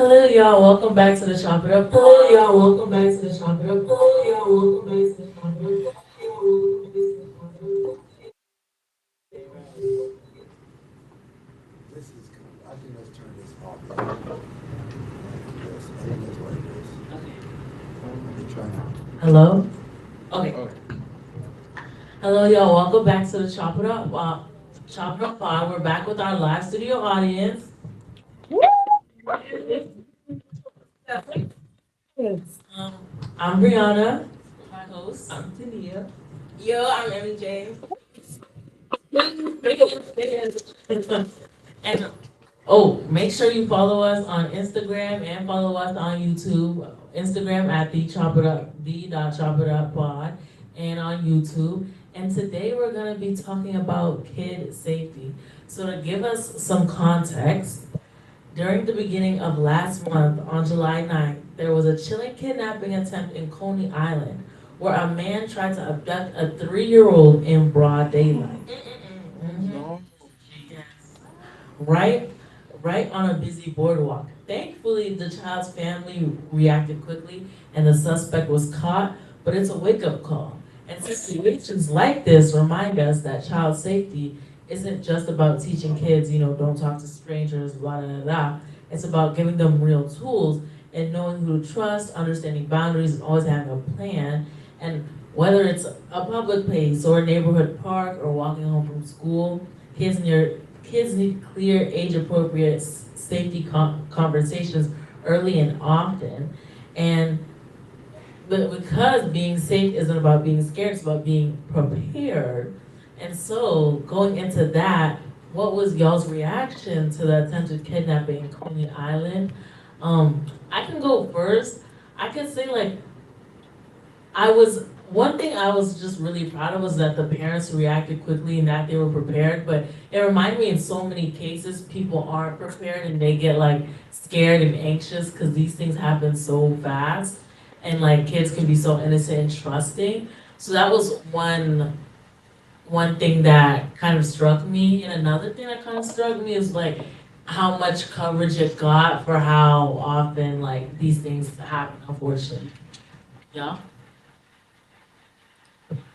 Hello, y'all. Welcome back to the Chop It Up. Hello, y'all. Welcome back to the Chop It Up. Hello, y'all. Welcome back to the Chop It Up. This is, I think let's turn this off. Yes, I think that's what it is. Let me try now. Hello. Okay. Hello, y'all. Welcome back to the Chop It Up. Chop It Up Pod. We're back with our live studio audience. Um, I'm Brianna, my host. I'm Tania. Yo, I'm Emmy J. And oh, make sure you follow us on Instagram and follow us on YouTube. Instagram at the Chop It Up, the.chop it up pod, and on YouTube. And today we're gonna be talking about kid safety. So to give us some context, during the beginning of last month, on July 9th, there was a chilling kidnapping attempt in Coney Island, where a man tried to abduct a 3-year-old in broad daylight. Mhm. Yes. Right, right on a busy boardwalk. Thankfully, the child's family reacted quickly and the suspect was caught, but it's a wake-up call. And situations like this remind us that child safety isn't just about teaching kids, don't talk to strangers, blah, blah, blah. It's about giving them real tools and knowing who to trust, understanding boundaries, and always having a plan. And whether it's a public place or a neighborhood park or walking home from school, kids need clear, age-appropriate safety conversations early and often. And but because being safe isn't about being scared, it's about being prepared. And so going into that, what was y'all's reaction to the attempted kidnapping in Coney Island? I can go first. I can say like one thing I was just really proud of was that the parents reacted quickly and that they were prepared. But it reminded me in so many cases people aren't prepared and they get like scared and anxious because these things happen so fast and like kids can be so innocent and trusting. So that was one thing that kind of struck me. And another thing that kind of struck me is like how much coverage it got for how often like these things happen, unfortunately. Yeah.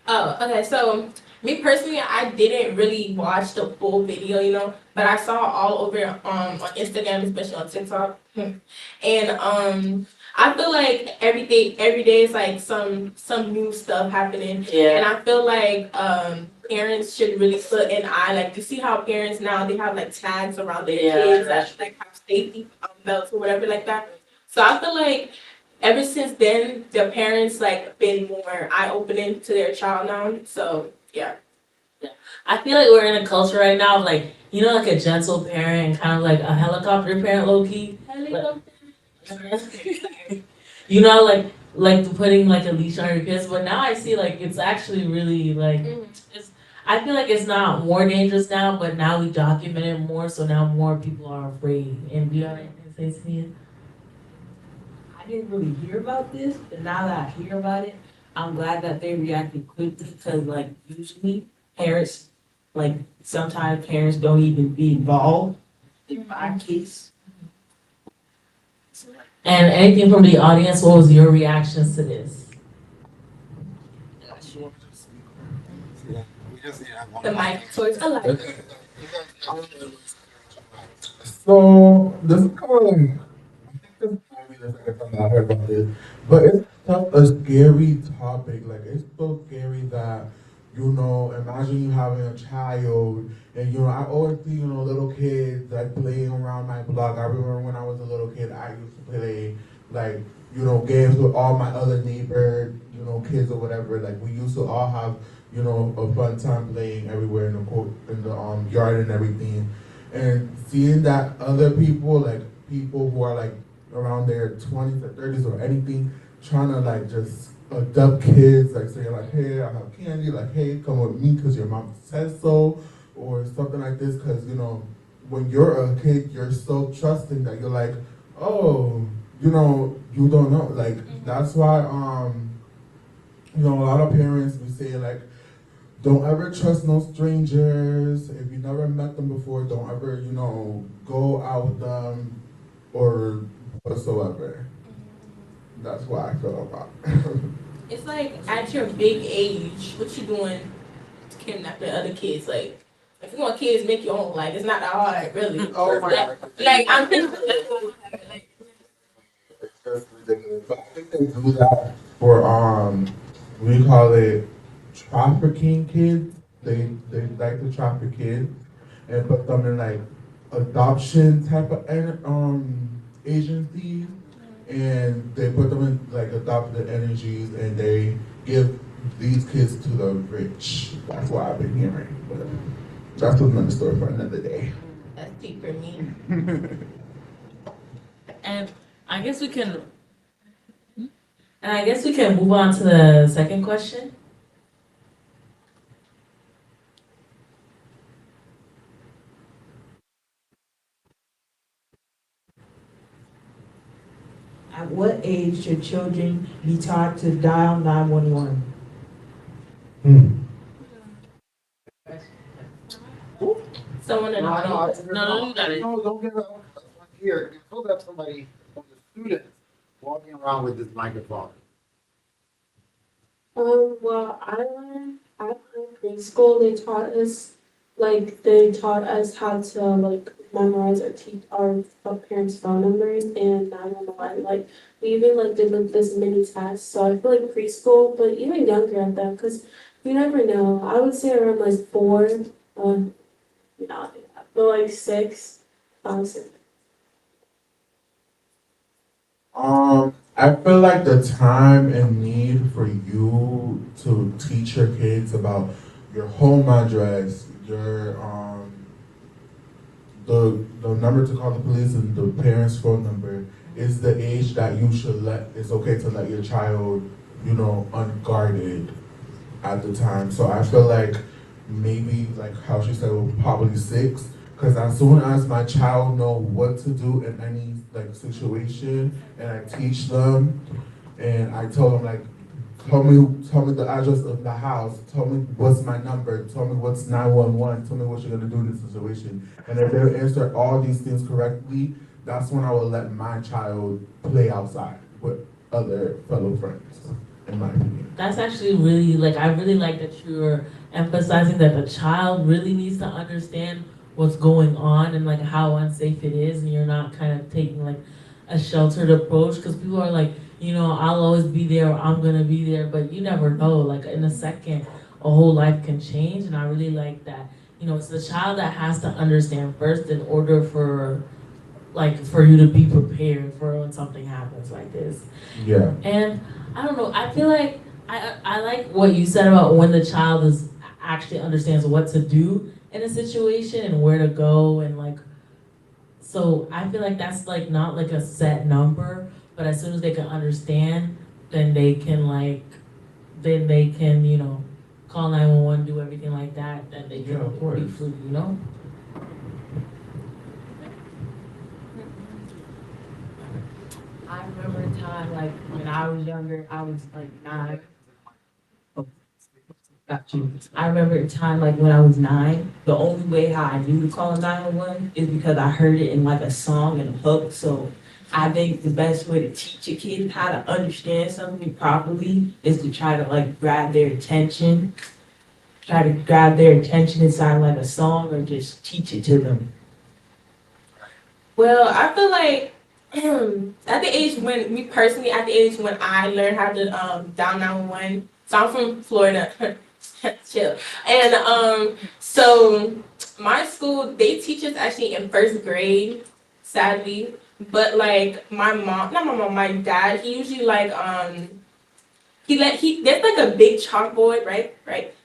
Oh, okay. So me personally, I didn't really watch the full video, but I saw all over on Instagram, especially on TikTok, and I feel like every day is like some new stuff happening, Yeah. and I feel like parents should really put an eye, like you see how parents now they have like tags around their kids that like have safety belts or whatever like that. So I feel like ever since then, the parents like been more eye opening to their child now. So yeah. I feel like we're in a culture right now of like, like a gentle parent and kind of like a helicopter parent low key. Like putting like a leash on your kids. But now I see like it's actually really like it's I feel like it's not more dangerous now, but now we document it more, so now more people are afraid. And do you have anything to say, Smia? I didn't really hear about this, but now that I hear about it, I'm glad that they reacted quickly because, like, usually parents, like, sometimes parents don't even be involved in my case. And anything from the audience, what was your reactions to this? The mic towards the light. So this is kind of like I think this maybe the second time that I heard about this, but it's such a scary topic. Like it's so scary that imagine you having a child, and I always see little kids like playing around my block. I remember when I was a little kid, I used to play like games with all my other neighbor kids or whatever. Like we used to all have a fun time playing everywhere in the yard and everything. And seeing that other people, like people who are like around their 20s or 30s or anything, trying to like just abduct kids, like saying like, hey, I have candy, like, hey, come with me because your mom says so, or something like this. Because when you're a kid, you're so trusting that you're like, oh, you don't know. Like that's why a lot of parents we say like, don't ever trust no strangers. If you never met them before, don't ever, go out with them or whatsoever. That's what I feel about. It's like at your big age, what you doing kidnapping other kids? Like, if you want kids, make your own. Like, it's not that hard, really. Oh my God. Like I'm just like, It's just ridiculous. But I think they do that for we call it trafficking kids. They like to traffic kids and put them in like adoption type of agencies, and they put them in like adopted energies, and they give these kids to the rich. That's what I've been hearing. But that's another story for another day. that's deep for me. And I guess we can move on to the second question. At what age should children be taught to dial 911? Someone in the audience. No, you got it. No, don't get up. Here, you still have somebody from the students walking around with this microphone. Well, I learned at my preschool, they taught us how to, like, memorize our parents' phone numbers and 911. Like, we even, like, did, like, this mini test. So I feel like preschool, but even younger at them, because you never know. I would say around, like, 4, not that, but, like, 6, 6. I feel like the time and need for you to teach your kids about your home address, your the number to call the police and the parents' phone number is the age that you should it's okay to let your child, unguarded at the time. So I feel like maybe like how she said, probably 6. Because as soon as my child know what to do in any like situation, and I teach them, and I tell them like, tell me the address of the house, tell me what's my number, tell me what's 911, tell me what you're gonna do in this situation, and if they answer all these things correctly, that's when I will let my child play outside with other fellow friends. In my opinion. That's actually really I really like that you're emphasizing that the child really needs to understand what's going on and like how unsafe it is, and you're not kind of taking like a sheltered approach, because people are like, I'll always be there, or I'm gonna be there, but you never know, like in a second a whole life can change. And I really like that, it's the child that has to understand first in order for you to be prepared for when something happens like this. Yeah. And I don't know, I feel like I like what you said about when the child actually understands what to do in a situation and where to go, and so I feel like that's not like a set number, but as soon as they can understand, then they can call 911, do everything like that, then they can of course. be free, I remember a time, like, when I was younger, I was, like, 9. Oh, got you. I remember a time, like, when I was 9, the only way how I knew to call 911 is because I heard it in, like, a song and a hook. So I think the best way to teach a kid how to understand something properly is to try to, like, grab their attention. Try to grab their attention inside, like, a song, or just teach it to them. Well, I feel like at the age when I learned how to dial 911. So I'm from Florida. Chill. And so my school, they teach us actually in 1st grade, sadly. But like my dad, he usually there's like a big chalkboard, right?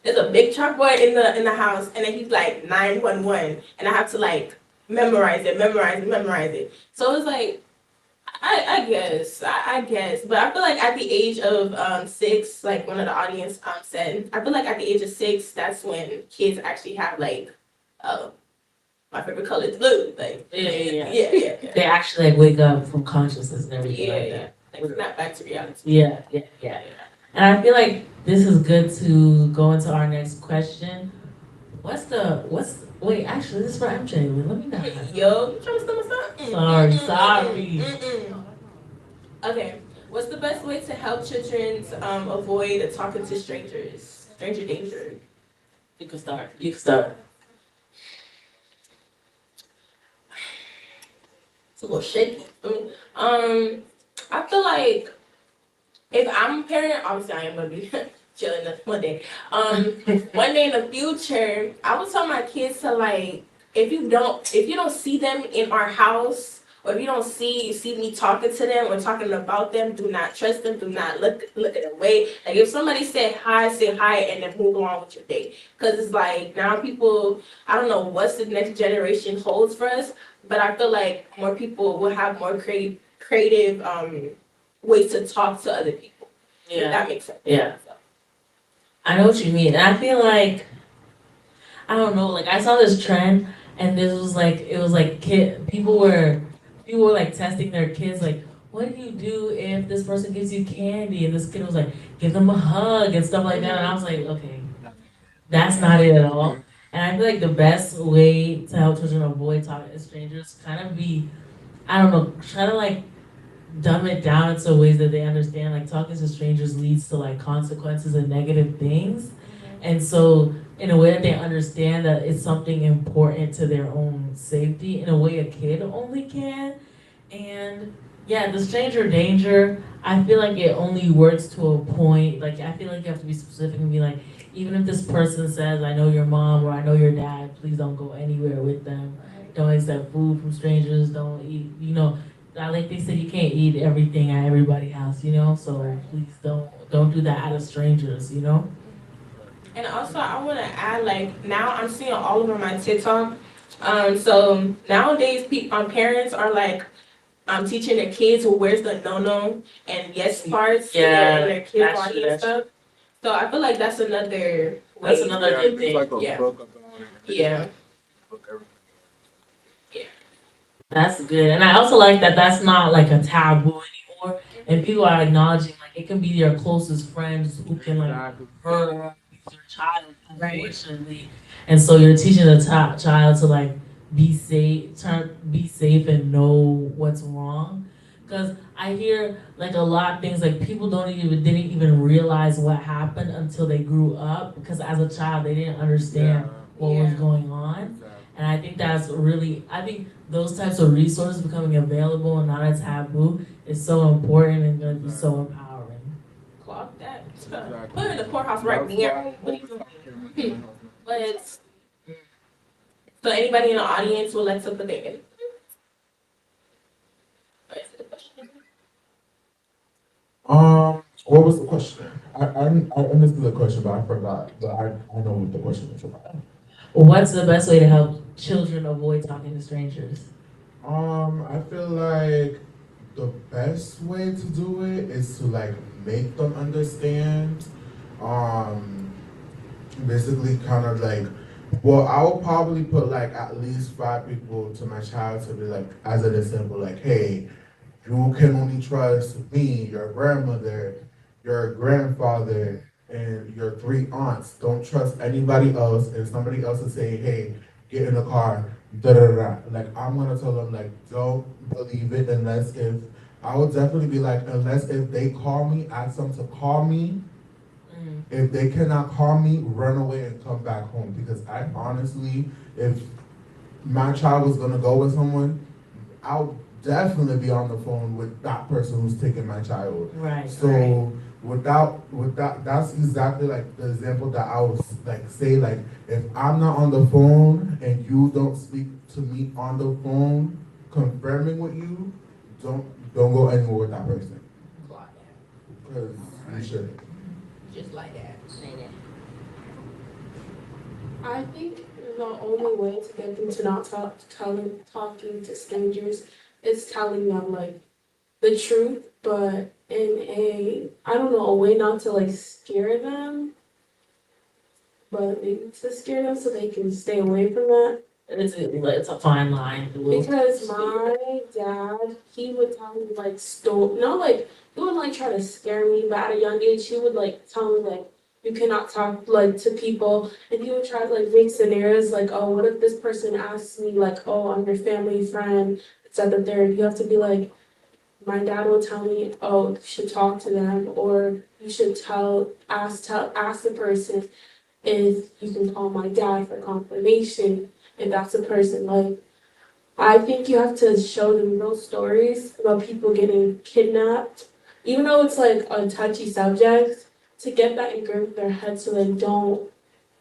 There's a big chalkboard in the house, and then he's like 911, and I have to like memorize it. So it's like I guess, but I feel like at the age of 6, like one of the audience said, I feel like at the age of 6, that's when kids actually have like, my favorite color is blue, like yeah. They actually wake up from consciousness and everything like that. Like snap back to reality. Yeah. And I feel like this is good to go into our next question. Wait, actually, this is for MJ. Let me know. Yo, you trying to steal my stuff? Sorry. Mm-mm. Okay. What's the best way to help children avoid talking to strangers? Stranger danger. You can start. You can start. It's a little shaky. I feel like if I'm a parent, obviously I am gonna be chilling one day. One day in the future, I would tell my kids to like, if you don't see them in our house, or if you don't see me talking to them or talking about them, do not trust them. Do not look it away. Like if somebody said hi, say hi, and then move on with your day. Cause it's like now people, I don't know what's the next generation holds for us, but I feel like more people will have more creative ways to talk to other people. If Yeah. that makes sense. Yeah. I know what you mean. And I feel like, I don't know, like I saw this trend and this was like, it was like people were like testing their kids, like, what do you do if this person gives you candy? And this kid was like, give them a hug and stuff like that. And I was like, okay, that's not it at all. And I feel like the best way to help children avoid talking to strangers kind of be, I don't know, try to like dumb it down into ways that they understand. Like talking to strangers leads to like consequences and negative things. And so in a way that they understand that it's something important to their own safety in a way a kid only can. And yeah, the stranger danger, I feel like it only works to a point. Like I feel like you have to be specific and be like, even if this person says, I know your mom or I know your dad, please don't go anywhere with them. Don't accept food from strangers, don't eat, like they said, you can't eat everything at everybody's house, so please don't do that out of strangers, And also, I want to add, like, now I'm seeing all over my TikTok. So nowadays, parents are like, teaching their kids where's the no and yes parts in their kids' that's body true, and that's stuff. So I feel like that's another way. That's another good thing. Yeah. Yeah. That's good. And I also like that that's not like a taboo anymore. And people are acknowledging like it can be your closest friends who can like hurt your child, unfortunately. And so you're teaching the child to like be safe and know what's wrong. Because I hear like a lot of things like people didn't even realize what happened until they grew up because as a child they didn't understand what was going on. And I think I think those types of resources becoming available and not a taboo is so important and going to be so empowering. Clock that. Put it in the courthouse right there. But so anybody in the audience would like to put their in? What was the question? I understood the question, but I forgot. But I know what the question is about. What's the best way to help children avoid talking to strangers? I feel like the best way to do it is to like make them understand. Basically kind of like, well, I will probably put like at least 5 people to my child to be like, as an example, like, hey, you can only trust me, your grandmother, your grandfather, and your 3 aunts. Don't trust anybody else. And somebody else is saying, hey, get in the car, da da da. Like, I'm gonna tell them, like, don't believe it unless I would definitely be like, unless if they call me, ask them to call me. If they cannot call me, run away and come back home. Because I honestly, if my child was gonna go with someone, I'll definitely be on the phone with that person who's taking my child. Right. So without that's exactly like the example that I was like say, like if I'm not on the phone and you don't speak to me on the phone confirming with you, don't go anywhere with that person. Because you shouldn't. Just like that. I think the only way to get them to not talking to strangers is telling them like the truth, but in a way not to like scare them, but maybe to scare them so they can stay away from that. It's a fine line. Because my dad, he would tell me like he wouldn't like try to scare me, but at a young age he would like tell me like you cannot talk like to people, and he would try to like make scenarios like, oh, what if this person asks me like, oh, I'm your family friend, etc. There, you have to be like, my dad will tell me, oh, you should talk to them, or you should ask the person if you can call my dad for confirmation, if that's a person. Like, I think you have to show them real stories about people getting kidnapped, even though it's like a touchy subject, to get that engraved in their head so they don't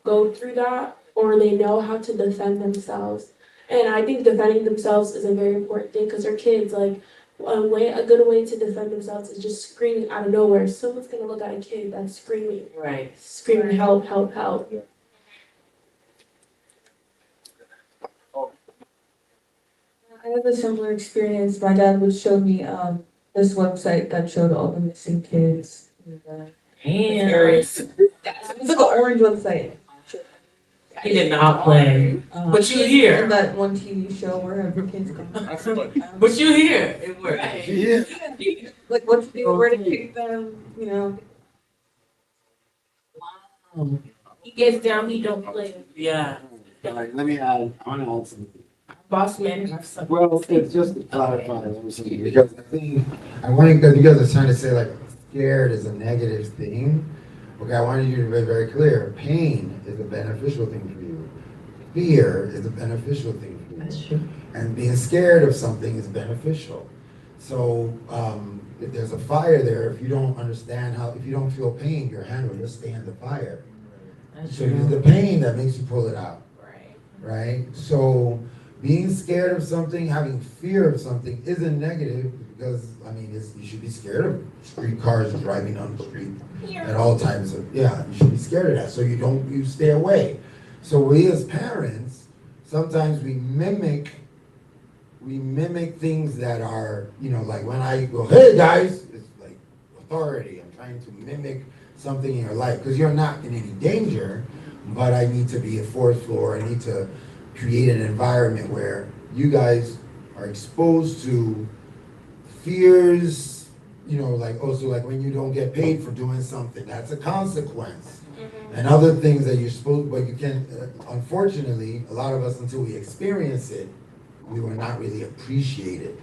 go through that, or they know how to defend themselves. And I think defending themselves is a very important thing because they're kids. Like, a good way to defend themselves is just screaming out of nowhere. Someone's gonna look at a kid that's Right. screaming help, help, help. I have a similar experience. My dad would show me this website that showed all the missing kids. In the Damn. Areas. It was like an orange website. He did not play. But you hear. And that one TV show where every kid's gone. But you hear. It worked. Yeah. Like what to do, where to pick them, you know. He gets down, he don't play. Yeah. All right, let me add, I want to add something. Boss man have something. Well, it's just to clarify something, because I think, I want, because you guys are trying to say like scared is a negative thing. Okay, I wanted you to be very clear. Pain is a beneficial thing for you. Fear is a beneficial thing for you. That's true. And being scared of something is beneficial. So, if there's a fire there, if you don't understand if you don't feel pain, your hand will just stay in the fire. That's So it's true. the pain that makes you pull it out, Right. right? So being scared of something, having fear of something isn't negative because, I mean, you should be scared of street cars driving on the street at all times. Yeah, you should be scared of that. So you stay away. So we as parents, sometimes we mimic things that are, like when I go, hey guys, it's like authority. I'm trying to mimic something in your life because you're not in any danger, but I need to be a fourth floor. I need to create an environment where you guys are exposed to fears, like also like when you don't get paid for doing something, that's a consequence. And other things that you're supposed, but you can, unfortunately, a lot of us, until we experience it, we were not really appreciated.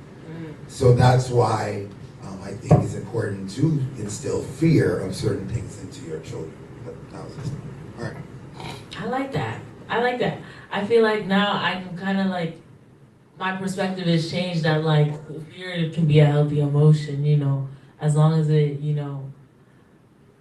So that's why I think it's important to instill fear of certain things into your children. But that was just, all right. I like that. I feel like now I can kind of like, my perspective has changed that like fear can be a healthy emotion, as long as it,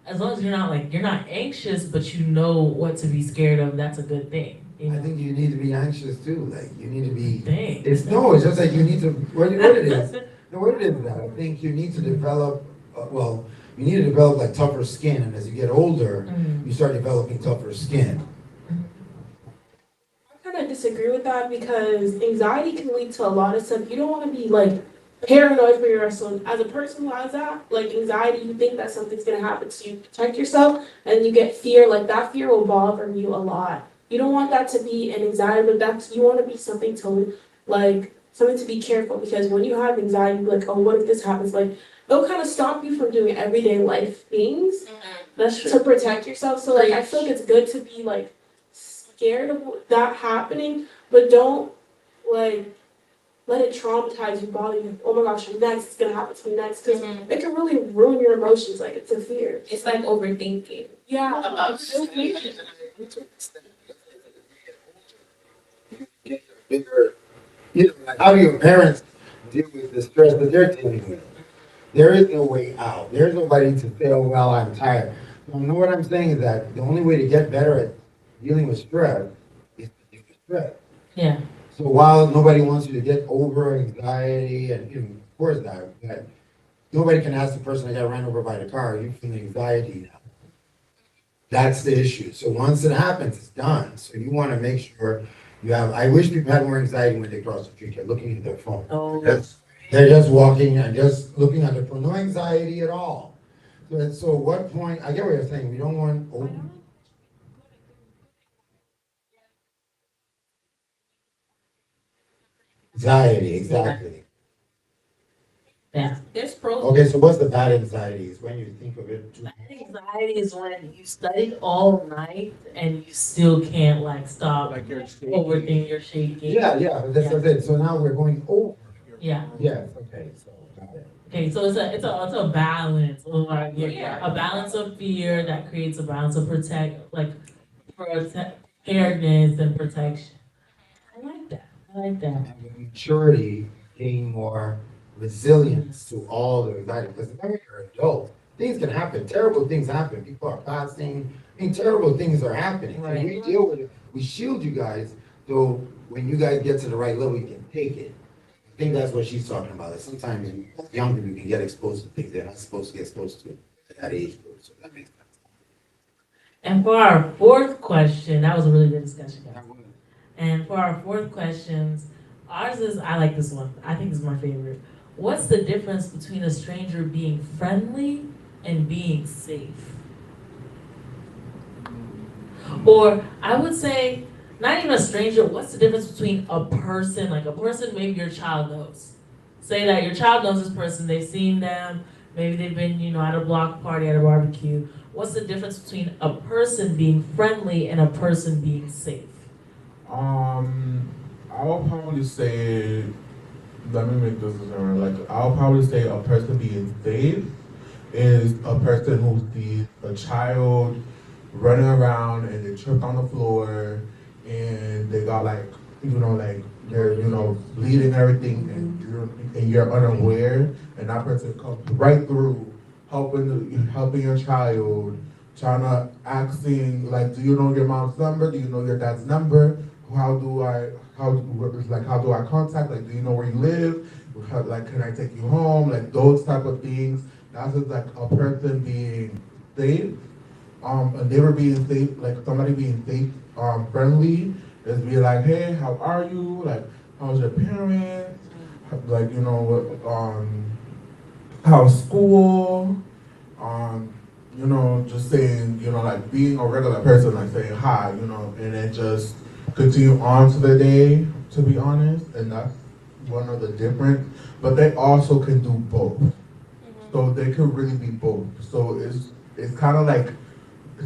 as long as you're not anxious, but you know what to be scared of, that's a good thing. I think you need to be anxious too. Like you need to be. Dang. It's just like you need to. What it is? No, what it is that I think you need to develop. You need to develop like tougher skin, and as you get older, you start developing tougher skin. I kind of disagree with that because anxiety can lead to a lot of stuff. You don't want to be like paranoid for your rest. So as a person who has that, like anxiety, you think that something's gonna happen, so you protect yourself, and you get fear. Like that fear will bother you a lot. You don't want that to be an anxiety, but you want to be something to be careful, because when you have anxiety, like, oh, what if this happens? Like, it'll kind of stop you from doing everyday life things. That's to protect yourself. So like, I feel like it's good to be like scared of that happening, but don't like let it traumatize you, bother you. Oh my gosh, next it's gonna happen to me next, because it can really ruin your emotions. Like it's a fear. It's like overthinking. Yeah. Bigger, like how do your parents deal with the stress that they're dealing with? There is no way out. There's nobody to say, oh, well, I'm tired. You know what I'm saying is that the only way to get better at dealing with stress is to deal with stress. Yeah. So while nobody wants you to get over anxiety, and of course that nobody can ask the person that got ran over by the car, you feel anxiety now. That's the issue. So once it happens, it's done. So you want to make sure you have. I wish people had more anxiety when they cross the street. They're looking at their phone. Oh. They're just walking and just looking at their phone. No anxiety at all. So at what point? I get what you're saying. We don't want. Anxiety, exactly. Yeah. There's pros. Okay, so what's the bad anxiety? Is when you think of it. Bad anxiety is when you studied all night and you still can't like stop overthinking, you're shaking. Yeah, but that's it. So now we're going over. Yeah. Yes, okay, so got it. Okay, so it's a balance, like, Yeah. a balance of fear that creates a balance of preparedness and protection. I like that. I like that. And with maturity, gain more resilience to all the anxiety. Because when you're an adult, things can happen. Terrible things happen. People are passing. I mean, terrible things are happening. And we deal with it. We shield you guys, so when you guys get to the right level, you can take it. I think that's what she's talking about. That sometimes young people can get exposed to things they're not supposed to get exposed to at that age group. So that makes sense. And for our fourth question, that was a really good discussion, guys. And for our fourth questions, ours is, I like this one. I think this is my favorite. What's the difference between a stranger being friendly and being safe? Or I would say, not even a stranger, what's the difference between a person, like a person maybe your child knows? Say that your child knows this person, they've seen them, maybe they've been, at a block party, at a barbecue. What's the difference between a person being friendly and a person being safe? I'll probably say, let me make this different. Like, I'll probably say a person being safe is a person who sees a child running around and they trip on the floor and they got like they're bleeding everything and you're unaware, and that person comes right through helping your child, trying to asking like, do you know your mom's number? Do you know your dad's number? How do I contact? Like, do you know where you live? Like, can I take you home? Like those type of things. That's just like a person being safe. And they were being safe, like somebody being safe, friendly, is be like, hey, how are you? Like, how's your parents? Like, how's school? Just saying, like being a regular person, like saying hi, and then just continue on to the day, to be honest, and that's one of the difference. But they also can do both. So they could really be both. So it's kind of like,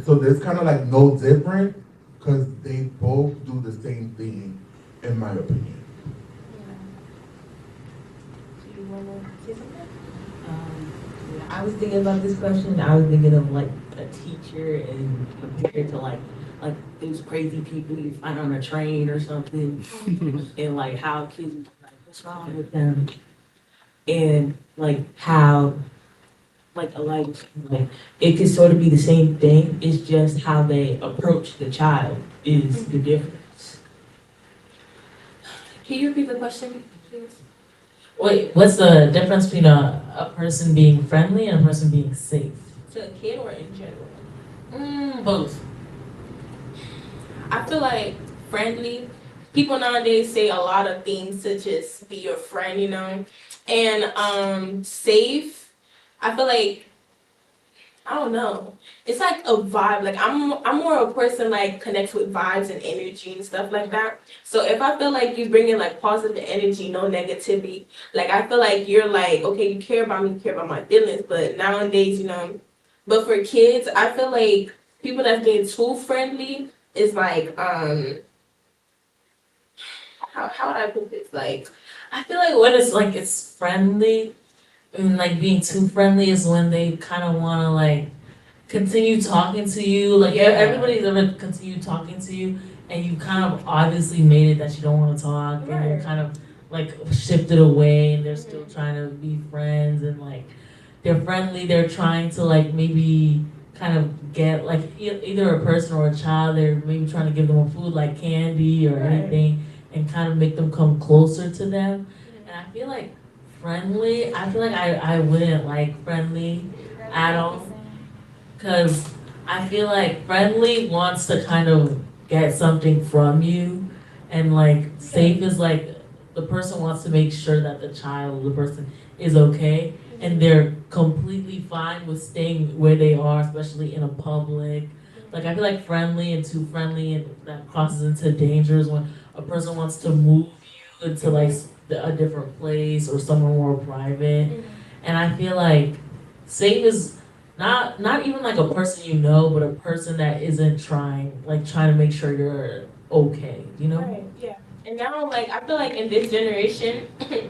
so there's kind of like no difference because they both do the same thing, in my opinion. Do you want to say something? I was thinking about this question. I was thinking of like a teacher and compared to like those crazy people you find on a train or something, and like how kids be like, what's wrong with them, and like how like it could sort of be the same thing. It's just how they approach the child is the difference. Can you repeat the question, please? Wait, what's the difference between a person being friendly and a person being safe? To a kid or in general? Both. I feel like friendly, people nowadays say a lot of things to just be your friend, and safe, I feel like, I don't know, it's like a vibe. Like I'm more a person like connects with vibes and energy and stuff like that. So if I feel like you bring in like positive energy, no negativity, like I feel like you're like, okay, you care about me, you care about my feelings. But nowadays, but for kids, I feel like people that's being too friendly is like, how would I put this? Like, I feel like when it's friendly, and like being too friendly is when they kind of want to like continue talking to you. Like everybody's ever continue talking to you, and you kind of obviously made it that you don't want to talk, and you're kind of like shifted away, and they're still trying to be friends, and like they're friendly. They're trying to like maybe kind of get like either a person or a child. They're maybe trying to give them a food like candy or anything, and kind of make them come closer to them. And I feel like friendly, I feel like I wouldn't like friendly at all, because I feel like friendly wants to kind of get something from you, and like safe is like the person wants to make sure that the child, the person is okay, and they're completely fine with staying where they are, especially in a public. Like I feel like friendly and too friendly, and that crosses into dangers when a person wants to move you into like a different place or somewhere more private. And I feel like safe is not even like a person but a person that isn't trying to make sure you're okay, Right, yeah. And now, like, I feel like in this generation,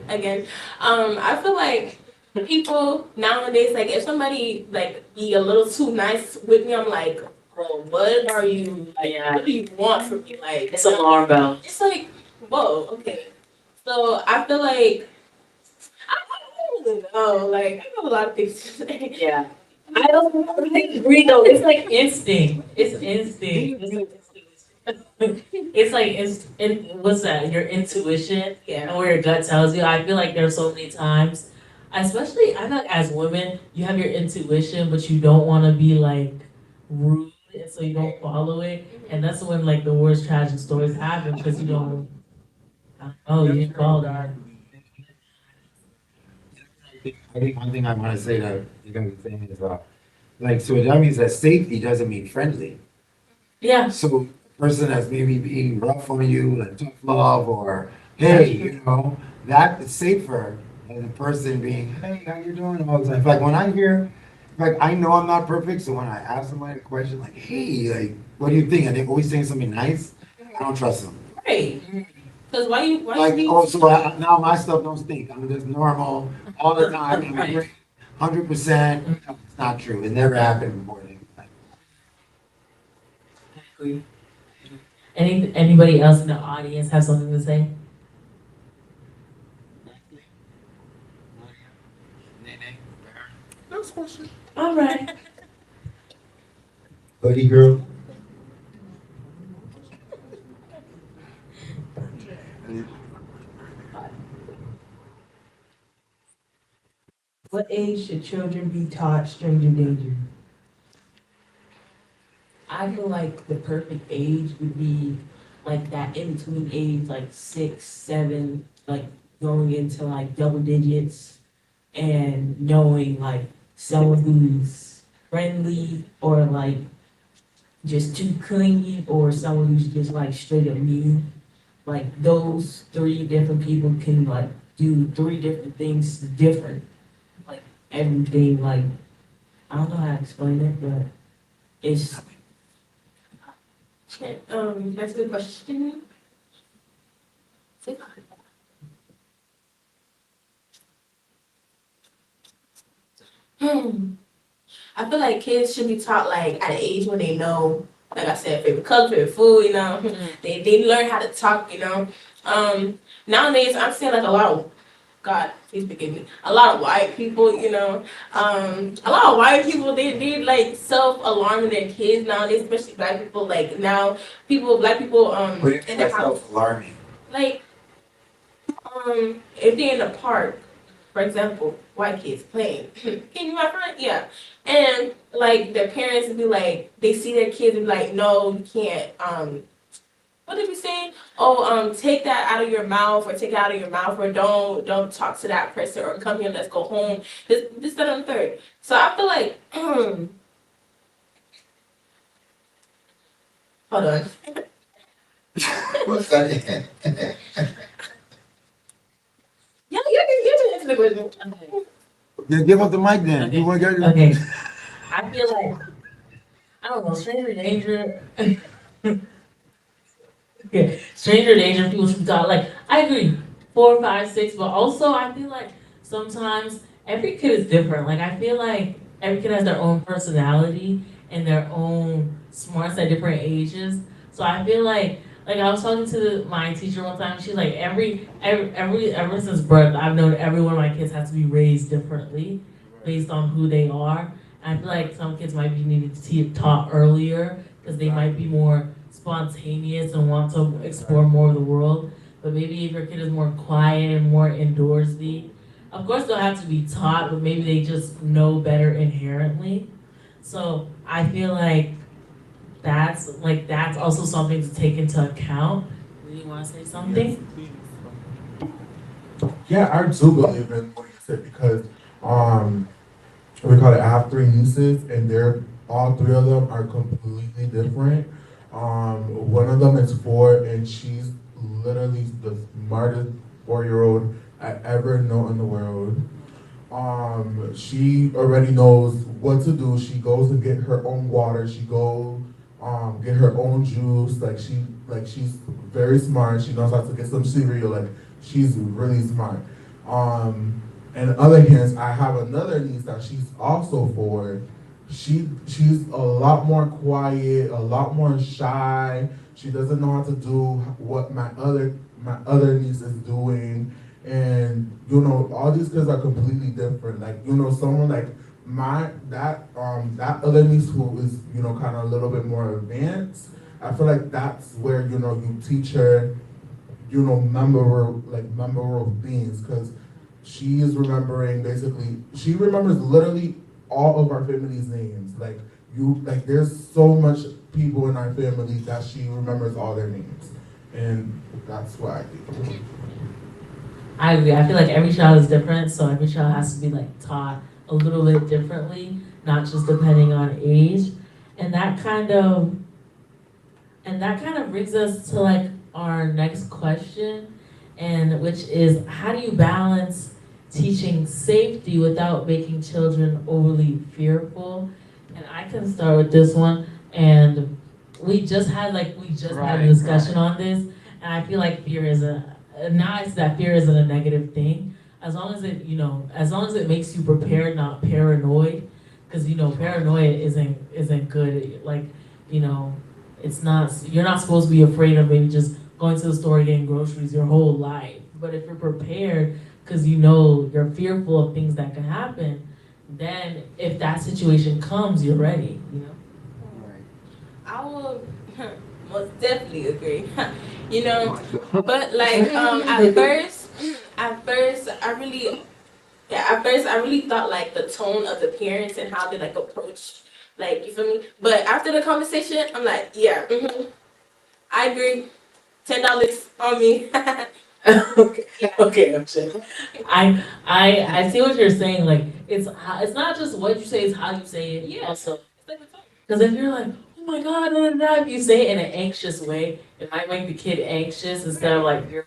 again, I feel like people nowadays, like if somebody like be a little too nice with me, I'm like, bro, what are you like? Yeah. What do you want from me? Like, It's alarm bell. it's like, whoa, okay. So I feel like I don't really know. Like I have a lot of things to say. Yeah. I don't agree though. It's like instinct. It's instinct. It's like what's that? Your intuition Yeah. and where your gut tells you. I feel like there's so many times, especially I feel like as women, you have your intuition, but you don't want to be like rude, and so you don't follow it, and that's when like the worst tragic stories happen because you don't. Oh, you didn't follow that. I think one thing I want to say that you're gonna be saying is, like, so that means that safety doesn't mean friendly. Yeah. So, a person that's maybe being rough on you, like tough love, or hey, that is safer than the person being, hey, how you doing all the time. Like when I hear, like I know I'm not perfect, so when I ask somebody a question like, hey, like, what do you think? And they're always saying something nice, I don't trust them. Right. Because why Like, you oh, so now my stuff don't stink. I'm just normal all the time. I'm great, 100%. It's not true. It never happened before. Agree. Anybody else in the audience have something to say? Next question. All right. Buddy girl. What age should children be taught stranger danger? I feel like the perfect age would be like that in between age, like 6, 7, like going into like double digits and knowing like someone who's friendly or like just too clingy or someone who's just like straight up mean. Like those 3 different people can like do 3 different things different. Like everything, like I don't know how to explain it, but it's that's a good question. I feel like kids should be taught like at an age when they know, like I said, favorite color, favorite food, they learn how to talk, Nowadays I'm seeing like a lot of God, please forgive me. A lot of white people, a lot of white people they like self-alarming their kids nowadays, especially black people. Like now, black people What do you in mean the by house, self-alarming? like if they're in the park, for example, white kids playing, can you my friend? Yeah, and like their parents would be like, they see their kids and be like, no, you can't. What did we say? Oh, take that out of your mouth, or take it out of your mouth, or don't talk to that person, or come here, let's go home. This, that, and the third. So I feel like, hold on. What's that? Yeah, you can answer the question. Yeah, give up the mic then. Okay. You want to get Okay. I feel like I don't know, stranger danger. Okay, stranger danger. People should be taught. Like I agree, 4, 5, 6, but also I feel like sometimes every kid is different. Like I feel like every kid has their own personality and their own smarts at different ages. So I feel like I was talking to my teacher one time. She's like ever since birth, I've known every one of my kids has to be raised differently based on who they are. I feel like some kids might be needed to be taught earlier because they might be more spontaneous and want to explore more of the world. But maybe if your kid is more quiet and more indoorsy, of course they'll have to be taught, but maybe they just know better inherently. So I feel like that's also something to take into account. Do you want to say something? Yeah, I do believe in what you said because we call it. I have 3 nieces, and they're all 3 of them are completely different. One of them is 4, and she's literally the smartest 4-year-old I ever know in the world. She already knows what to do. She goes and get her own water. She goes get her own juice. She's very smart. She knows how to get some cereal. Like she's really smart. And other hands, I have another niece that she's also 4. She's a lot more quiet, a lot more shy. She doesn't know how to do what my other niece is doing. And all these kids are completely different. Like, someone like that other niece who is, kind of a little bit more advanced. I feel like that's where, you teach her, memorable things, because she is remembering she remembers literally all of our family's names. There's so much people in our family that she remembers all their names. And that's what I think. I agree. I feel like every child is different, so every child has to be taught a little bit differently, not just depending on age. And that kind of brings us to our next question, and which is, how do you balance teaching safety without making children overly fearful? And I can start with this one. And we just had a discussion on this, and I feel like fear isn't a negative thing, as long as it makes you prepared, not paranoid, because paranoia isn't good. It's not, you're not supposed to be afraid of maybe just going to the store getting groceries your whole life. But if you're prepared, because you're fearful of things that can happen, then if that situation comes, you're ready. I will most definitely agree. But at first I really thought the tone of the parents and how they approach, you feel me? But after the conversation, I'm yeah, I agree. $10 on me. Okay, I'm saying. I see what you're saying. It's not just what you say, it's how you say it. Yeah. Also, because if you're oh my God, if you say it in an anxious way, it might make the kid anxious instead of you're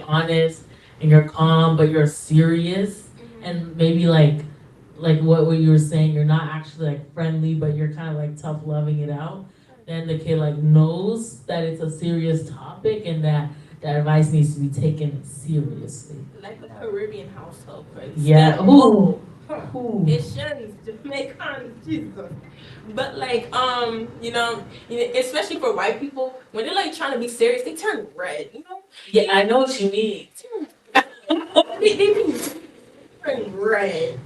honest and you're calm, but you're serious, and maybe what you were saying, you're not actually friendly, but you're kind of tough loving it out. Then the kid knows that it's a serious topic and that advice needs to be taken seriously. Like a Caribbean household, for example. Yeah. Ooh. Haitians, Jamaicans, Jesus. But especially for white people, when they're trying to be serious, they turn red. Yeah, I know what you mean. They turn red.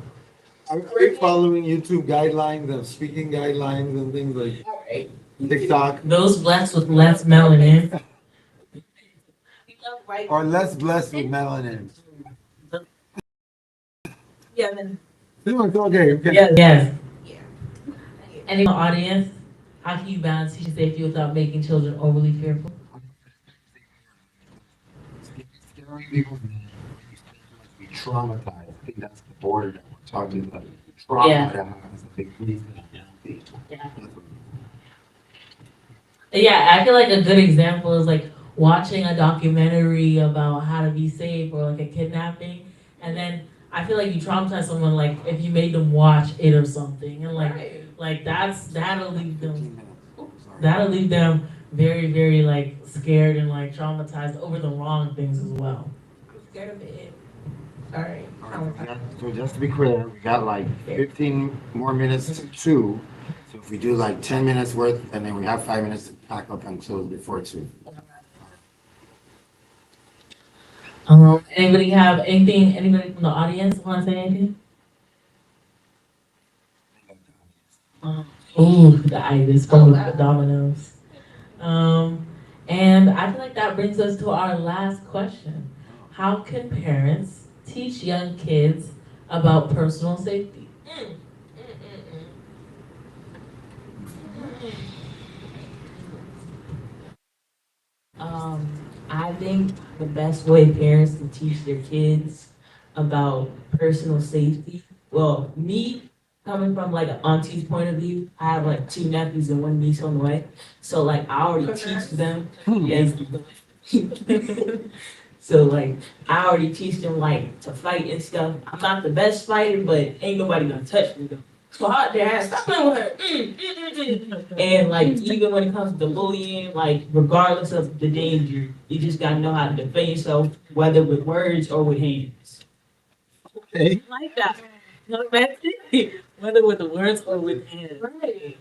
Are we following YouTube guidelines and speaking guidelines and things like TikTok? Those blacks with less melanin. We love white. Or less blessed with melanin? Yeah, then. Okay. Yes. Yeah. And in the audience, how can you balance teaching safety without making children overly fearful? Scaring people be traumatized. I think that's the border that we're talking about. Trauma Yeah. that has a big reason. Yeah, I feel like a good example is watching a documentary about how to be safe or a kidnapping, and then I feel like you traumatize someone if you made them watch it or something, and that'll leave them very, very scared and traumatized over the wrong things as well. I'm scared of it. Sorry. So just to be clear, we got 15 more minutes to 2. So if we do 10 minutes worth, and then we have 5 minutes to pack up and close before 2. Anybody have anything? Anybody from the audience want to say anything? The itis from the dominoes. And I feel like that brings us to our last question. How can parents teach young kids about personal safety? I think the best way parents can teach their kids about personal safety. Well, me coming from an auntie's point of view, I have 2 nephews and 1 niece on the way. So I already teach them. Yes. So I already teach them to fight and stuff. I'm not the best fighter, but ain't nobody gonna touch me though. So hard there. Stop playing with her. And even when it comes to bullying, regardless of the danger, you just gotta know how to defend yourself, whether with words or with hands. Okay. Like that. No, that's it. Whether with the words or with hands. Right.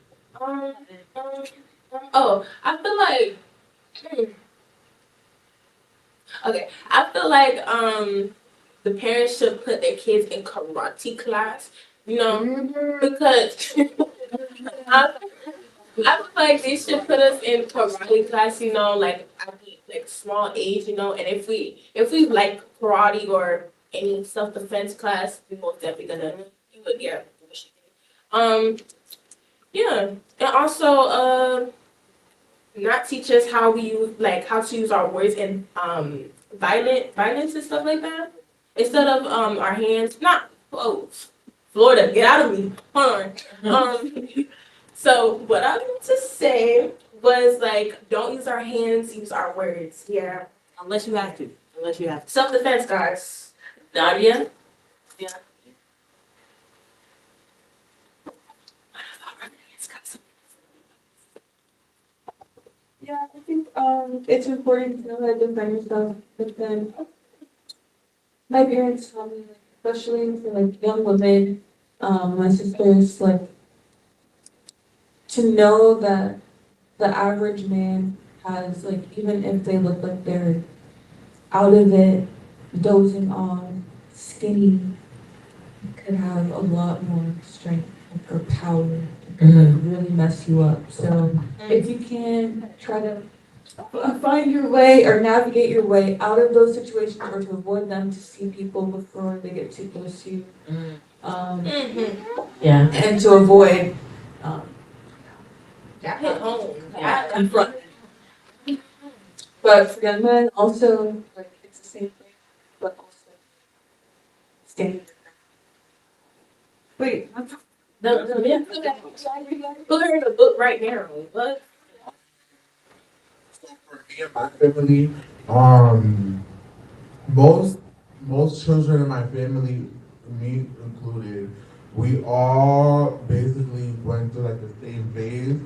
Oh, I feel like. Okay, I feel like the parents should put their kids in karate class. You know, because I feel like they should put us in karate class. You know, like at like small age. You know, and if we like karate or any self defense class, we most definitely gonna do it. Yeah. Yeah, and also not teach us how we use how to use our words and violence and stuff like that instead of our hands. Not Florida, get out of me. Hold on. So what I meant to say was like don't use our hands, use our words. Yeah. Unless you have to. Unless you have to. Self defense, guys. Nadia? Yeah. Yeah, I think it's important to know how to defend yourself, but then my parents taught me, like, especially for like young women, my sisters, like to know that the average man has, like, even if they look like they're out of it, dozing on, skinny, could have a lot more strength or power. It could like really mess you up. So if you can try to find your way or navigate your way out of those situations or to avoid them, to see people before they get too close to you. Yeah. And to avoid That hit home. confront. But for young men, also, like, it's the same thing, but also standing your ground. Wait, I'm Yeah. Put her in a book right now. What? For me and my family, most children in my family, me included, we all basically went through like the same phase.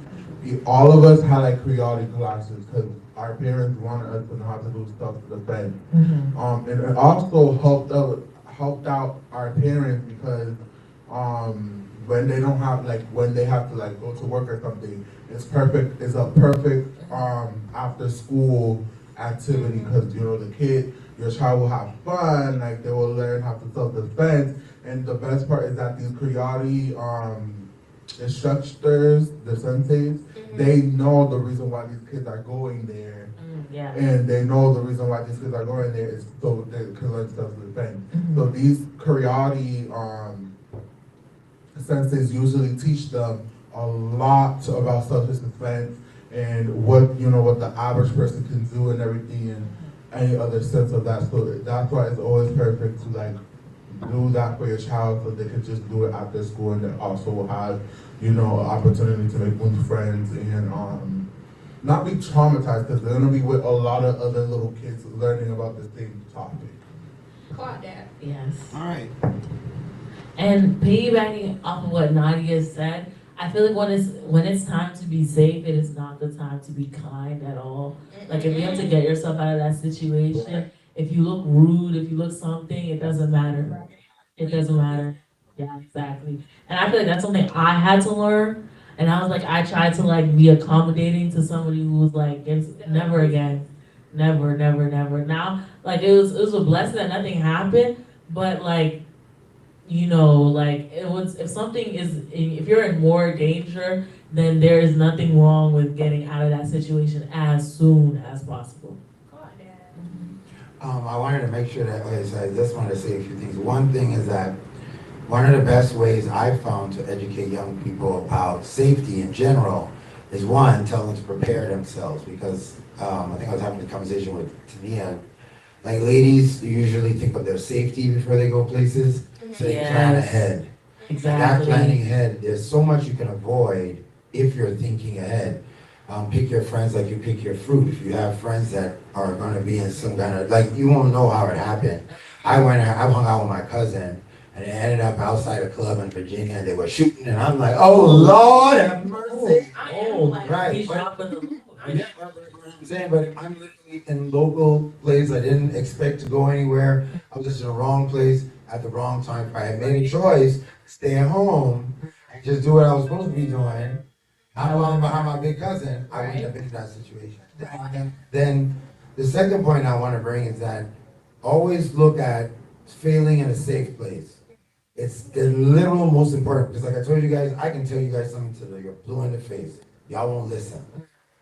All of us had like karate classes because our parents wanted us to know how to do stuff to defend. And it also helped out our parents because when they don't have when they have to go to work or something, it's a perfect after school activity because your child will have fun, like they will learn how to self-defense. And the best part is that these karate instructors, the senseis, they know the reason why these kids are going there. Yeah. And they know the reason why these kids are going there is so they can learn self-defense. So these karate senseis usually teach them a lot about self-defense and what the average person can do and everything and any other sense of that. So that's why it's always perfect to do that for your child so they can just do it after school and then also will have an opportunity to make new friends and not be traumatized because they're gonna be with a lot of other little kids learning about the same topic. Caught that. Yes. All right. And piggybacking off of what Nadia said, I feel like when it's time to be safe, it is not the time to be kind at all. Like if you have to get yourself out of that situation, if you look rude, if you look something, it doesn't matter. It doesn't matter. Yeah, exactly. And I feel like that's something I had to learn. And I was like, I tried to be accommodating to somebody who was like, it's never again. Never, never, never. Now, it was a blessing that nothing happened, but it was, if you're in more danger, then there is nothing wrong with getting out of that situation as soon as possible. I wanted to make sure that, so I just wanted to say a few things. One thing is that one of the best ways I've found to educate young people about safety in general is one, tell them to prepare themselves because I think I was having a conversation with Tania. Ladies usually think of their safety before they go places, so they plan ahead. Exactly. That planning ahead, there's so much you can avoid if you're thinking ahead. Pick your friends like you pick your fruit. If you have friends that are going to be in some kind of, you won't know how it happened. I hung out with my cousin, and it ended up outside a club in Virginia, and they were shooting, and I'm like, oh, Lord have mercy. Right. Yeah, I'm saying, but I'm literally in local place. I didn't expect to go anywhere. I was just in the wrong place at the wrong time. If I had made a choice, to stay at home and just do what I was supposed to be doing, not falling behind my big cousin, I wouldn't have been in that situation. Then the second point I want to bring is that always look at failing in a safe place. It's the literal most important, because like I told you guys, I can tell you guys something till you're blue in the face. Y'all won't listen.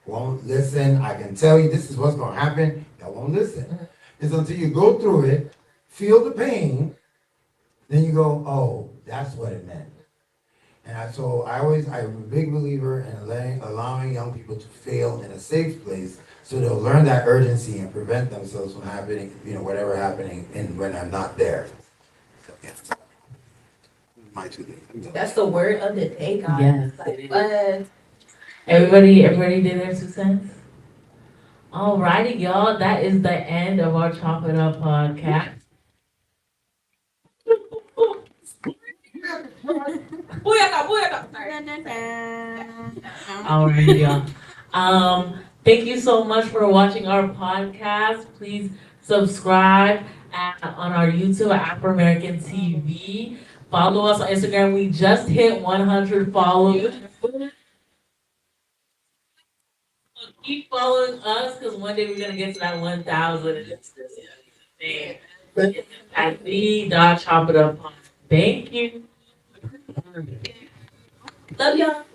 Won't listen. I can tell you this is what's gonna happen. Y'all won't listen. It's until you go through it, feel the pain, then you go, oh, that's what it meant. And I'm a big believer in allowing young people to fail in a safe place, so they'll learn that urgency and prevent themselves from happening, whatever happening, and when I'm not there. So, yeah. My 2 things. That's the word of the day, guys. Yes, Like, it is. Everybody did their 2 cents? Alrighty, y'all, that is the end of our Chop It Up podcast. Alrighty, y'all. Thank you so much for watching our podcast. Please subscribe on our YouTube at Afro American TV. Follow us on Instagram. We just hit 100 followers. Keep following us, because one day we're gonna get to that 1,000. At the.chopitup. Thank you. love y'all.